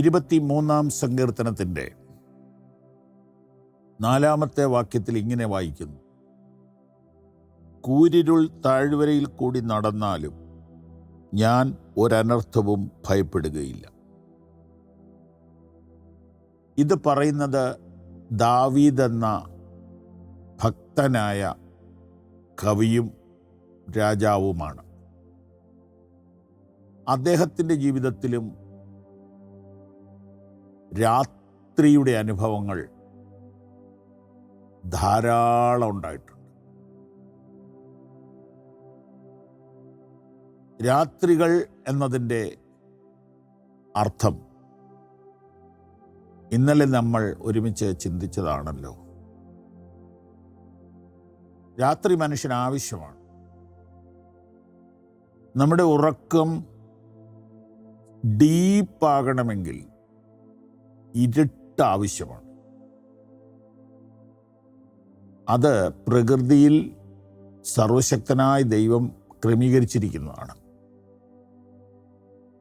23 സങ്കീർത്തനത്തിൻ്റെ 4 വാക്യത്തിൽ ഇങ്ങനെ വായിക്കുന്നു: കൂരിരുൾ താഴ്വരയിൽ കൂടി നടന്നാലും ഞാൻ ഒരനർത്ഥവും ഭയപ്പെടുകയില്ല. ഇത് പറയുന്നത് ദാവീദ് എന്ന ഭക്തനായ കവിയും രാജാവുമാണ്. അദ്ദേഹത്തിൻ്റെ ജീവിതത്തിലും രാത്രിയുടെ അനുഭവങ്ങൾ ധാരാളം ഉണ്ടായിട്ടുണ്ട്. രാത്രികൾ എന്നതിൻ്റെ അർത്ഥം ഇന്നലെ നമ്മൾ ഒരുമിച്ച് ചിന്തിച്ചതാണല്ലോ. രാത്രി മനുഷ്യന് ആവശ്യമാണ്. നമ്മുടെ ഉറക്കം ഡീപ്പാകണമെങ്കിൽ ഇരുട്ട് ആവശ്യമാണ്. അത് പ്രകൃതിയിൽ സർവശക്തനായ ദൈവം ക്രമീകരിച്ചിരിക്കുന്നതാണ്.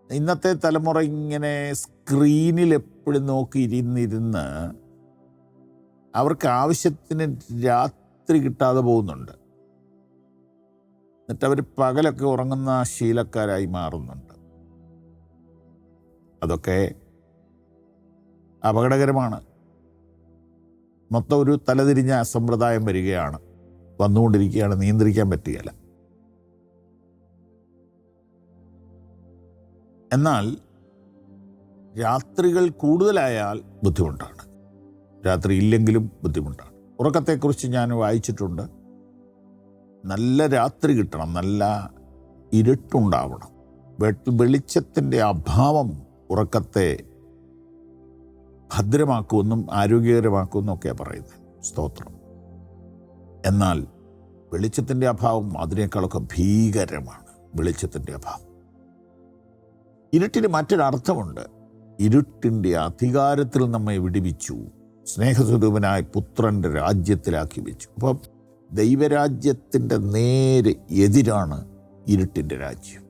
ഇന്നത്തെ തലമുറ ഇങ്ങനെ സ്ക്രീനിൽ എപ്പോഴും നോക്കിയിരുന്നിരുന്ന് അവർക്ക് ആവശ്യത്തിന് രാത്രി കിട്ടാതെ പോകുന്നുണ്ട്. എന്നിട്ട് അവർ പകലൊക്കെ ഉറങ്ങുന്ന ശീലക്കാരായി മാറുന്നുണ്ട്. അതൊക്കെ അപകടകരമാണ്. മൊത്തം ഒരു തലതിരിഞ്ഞ സമ്പ്രദായം വന്നുകൊണ്ടിരിക്കുകയാണ്. നിയന്ത്രിക്കാൻ പറ്റുകയില്ല. എന്നാൽ രാത്രികൾ കൂടുതലായാൽ ബുദ്ധിമുട്ടാണ്. രാത്രി ഇല്ലെങ്കിലും ബുദ്ധിമുട്ടാണ്. ഉറക്കത്തെക്കുറിച്ച് ഞാൻ വായിച്ചിട്ടുണ്ട്. നല്ല രാത്രി കിട്ടണം, നല്ല ഇരുട്ടുണ്ടാവണം. വെളിച്ചത്തിൻ്റെ അഭാവം ഉറക്കത്തെ ഭദ്രമാക്കുമെന്നും ആരോഗ്യകരമാക്കുമെന്നും ഒക്കെയാണ് പറയുന്നത്. സ്തോത്രം. എന്നാൽ വെളിച്ചത്തിൻ്റെ അഭാവം അതിനേക്കാളൊക്കെ ഭീകരമാണ്. വെളിച്ചത്തിൻ്റെ അഭാവം. ഇരുട്ടിന് മറ്റൊരർത്ഥമുണ്ട്. ഇരുട്ടിൻ്റെ അധികാരത്തിൽ നമ്മെ വിടുവിച്ചു, സ്നേഹസ്വരൂപനായ പുത്രൻ്റെ രാജ്യത്തിലാക്കി വെച്ചു. അപ്പം ദൈവരാജ്യത്തിൻ്റെ നേരെ എതിരാണ് ഇരുട്ടിൻ്റെ രാജ്യം.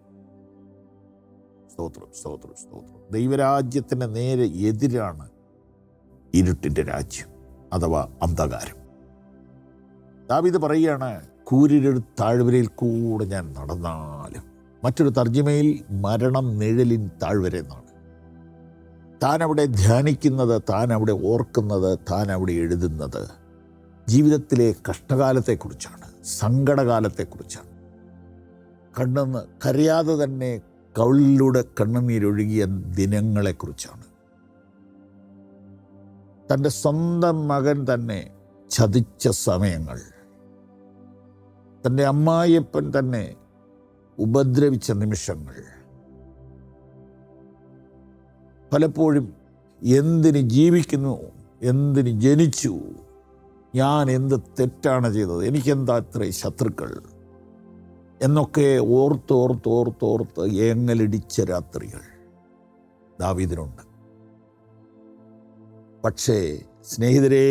സ്തോത്രം, സ്തോത്രം, സ്തോത്രം. ദൈവരാജ്യത്തിൻ്റെ നേരെ എതിരാണ് ഇരുട്ടിൻ്റെ രാജ്യം അഥവാ അന്ധകാരം. ദാവീദ് പറയുകയാണ്, കൂരിരുൾ താഴ്വരയിൽ കൂടെ ഞാൻ നടന്നാലും. മറ്റൊരു തർജ്ജിമയിൽ മരണം നിഴലിൻ താഴ്വര എന്നാണ്. താൻ അവിടെ ധ്യാനിക്കുന്നത്, താൻ അവിടെ ഓർക്കുന്നത്, താൻ അവിടെ എഴുതുന്നത് ജീവിതത്തിലെ കഷ്ടകാലത്തെക്കുറിച്ചാണ്, സങ്കടകാലത്തെക്കുറിച്ചാണ്. കണ്ണെന്ന് കരയാതെ തന്നെ കവിളിലൂടെ കണ്ണുനീരൊഴുകിയ ദിനങ്ങളെക്കുറിച്ചാണ്. തൻ്റെ സ്വന്തം മകൻ തന്നെ ചതിച്ച സമയങ്ങൾ, തൻ്റെ അമ്മായിയപ്പൻ തന്നെ ഉപദ്രവിച്ച നിമിഷങ്ങൾ, പലപ്പോഴും എന്തിന് ജീവിക്കുന്നു, എന്തിന് ജനിച്ചു, ഞാൻ എന്ത് തെറ്റാണ് ചെയ്തത്, എനിക്കെന്താ ഇത്രയും ശത്രുക്കൾ എന്നൊക്കെ ഓർത്തോർത്തോർത്തോർത്ത് ഏങ്ങലടിച്ച രാത്രികൾ ദാവീദിനുണ്ട്. പക്ഷേ സ്നേഹിതരേ,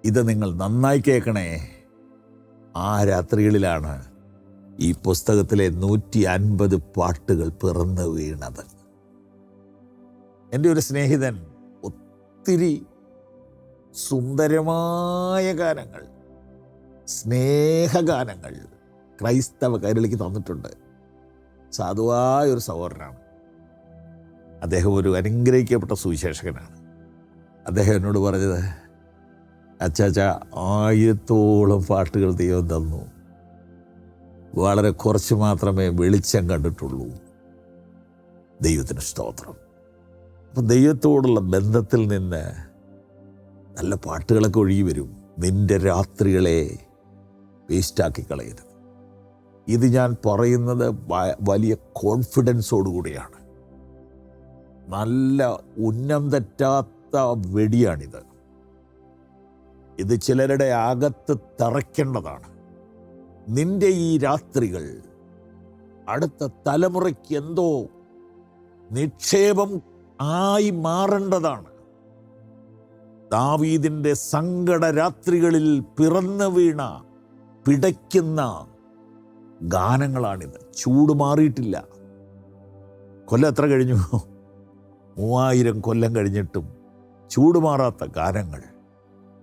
ഇത് നിങ്ങൾ നന്നായി കേൾക്കണേ. ആ രാത്രികളിലാണ് ഈ പുസ്തകത്തിലെ 150 പാട്ടുകൾ പിറന്നു വീണത്. എൻ്റെ ഒരു സ്നേഹിതൻ ഒത്തിരി സുന്ദരമായ ഗാനങ്ങൾ, സ്നേഹഗാനങ്ങൾ ക്രൈസ്തവ കൈരളിക്ക് തന്നിട്ടുണ്ട്. സാധുവായ ഒരു സഹോദരനാണ് അദ്ദേഹം. ഒരു അനുഗ്രഹിക്കപ്പെട്ട സുവിശേഷകനാണ്. അദ്ദേഹം എന്നോട് പറഞ്ഞത്, അച്ചാച്ച 1000ഓളം പാട്ടുകൾ ദൈവം തന്നു, വളരെ കുറച്ച് മാത്രമേ വെളിച്ചം കണ്ടിട്ടുള്ളൂ. ദൈവത്തിന് സ്തോത്രം. അപ്പം ദൈവത്തോടുള്ള ബന്ധത്തിൽ നിന്ന് നല്ല പാട്ടുകളൊക്കെ ഒഴുകി വരും. നിൻ്റെ രാത്രികളെ വേസ്റ്റാക്കി കളയരുത്. ഇത് ഞാൻ പറയുന്നത് വലിയ കോൺഫിഡൻസോടുകൂടിയാണ്. നല്ല ഉന്നം തെറ്റാത്ത വെടിയാണിത്. ഇത് ചിലരുടെ അകത്ത് തറയ്ക്കേണ്ടതാണ്. നിന്റെ ഈ രാത്രികൾ അടുത്ത തലമുറയ്ക്ക് എന്തോ നിക്ഷേപം ആയി മാറേണ്ടതാണ്. ദാവീദിൻ്റെ സങ്കട രാത്രികളിൽ പിറന്നു വീണ പിടയ്ക്കുന്ന ഗാനങ്ങളാണിത്. ചൂട് മാറിയിട്ടില്ല. കൊല്ലം എത്ര കഴിഞ്ഞു? 3000 കൊല്ലം കഴിഞ്ഞിട്ടും ചൂടുമാറാത്ത ഗാനങ്ങൾ.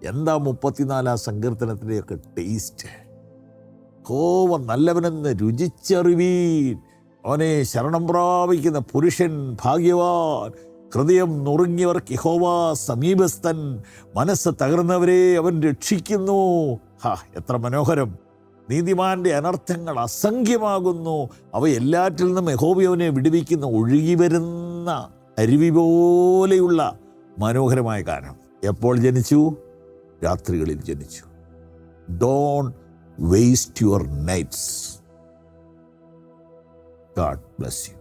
എന്താ 34 സങ്കീർത്തനത്തിൻ്റെയൊക്കെ ടേസ്റ്റ്! യഹോവ നല്ലവനെന്ന് രുചിച്ചറിവീൻ, അവനെ ശരണം പ്രാപിക്കുന്ന പുരുഷൻ ഭാഗ്യവാൻ. ഹൃദയം നുറുങ്ങിയവർക്ക് യഹോവ സമീപസ്ഥൻ, മനസ്സ് തകർന്നവരെ അവൻ രക്ഷിക്കുന്നു. എത്ര മനോഹരം! നീതിമാന്റെ അനർത്ഥങ്ങൾ അസംഖ്യമാകുന്നു, അവ എല്ലാറ്റിൽ നിന്നും യഹോവ അവനെ വിടുവിക്കുന്ന ഒഴുകി വരുന്ന അരുവി പോലെയുള്ള മനോഹരമായ ഗാനം. എപ്പോൾ ജനിച്ചു? രാത്രികളിൽ ജനിച്ചു. Don't waste your nights. God bless U.